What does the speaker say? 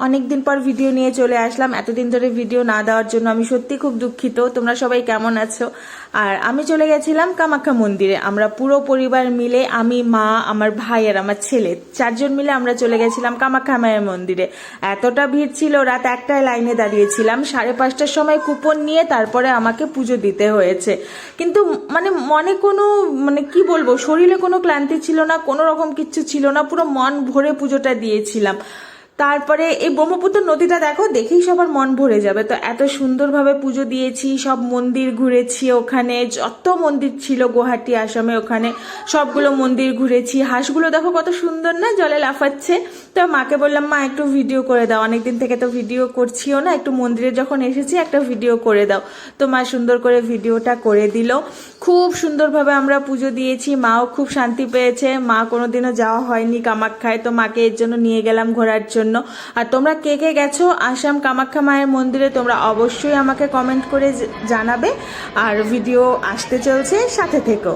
অনেক দিন পর ভিডিও নিয়ে চলে আসলাম। এতদিন ধরে ভিডিও না দেওয়ার জন্য আমি সত্যি খুব দুঃখিত। তোমরা সবাই কেমন আছো? আর আমি চলে গেছিলাম কামাখ্যা মন্দিরে। আমরা পুরো পরিবার মিলে, আমি, মা, আমার ভাই আর আমার ছেলে, 4জন মিলে আমরা চলে গেছিলাম কামাখ্যা মায়ের মন্দিরে। এতটা ভিড় ছিল, রাত 1টায় লাইনে দাঁড়িয়েছিলাম। 5:30টার সময় কুপন নিয়ে তারপরে আমাকে পুজো দিতে হয়েছে। কিন্তু মনে কোনো কি বলবো, শরীরে কোনো ক্লান্তি ছিল না, কোনো রকম কিচ্ছু ছিল না, পুরো মন ভরে পুজোটা দিয়েছিলাম। তারপরে এই ব্রহ্মপুত্র নদীটা দেখো, দেখেই সবার মন ভরে যাবে। তো এত সুন্দরভাবে পুজো দিয়েছি, সব মন্দির ঘুরেছি, ওখানে যত মন্দির ছিল গুয়াহাটি আসামে ওখানে সবগুলো মন্দির ঘুরেছি। হাঁসগুলো দেখো কত সুন্দর না, জলে লাফাচ্ছে। তো মাকে বললাম, মা একটু ভিডিও করে দাও, অনেকদিন থেকে তো ভিডিও করছিও না, একটু মন্দিরে যখন এসেছি একটা ভিডিও করে দাও। তো মা সুন্দর করে ভিডিওটা করে দিল। খুব সুন্দরভাবে আমরা পুজো দিয়েছি, মাও খুব শান্তি পেয়েছে। মা কোনোদিনও যাওয়া হয়নি কামাখ্যায়, তো মাকে এর জন্য নিয়ে গেলাম ঘোরার জন্য। আর তোমরা কে কে গেছো আসাম কামাখ্যা মায়ের মন্দিরে তোমরা অবশ্যই আমাকে কমেন্ট করে জানাবে। আর ভিডিও আসতে চলছে, সাথে থেকো।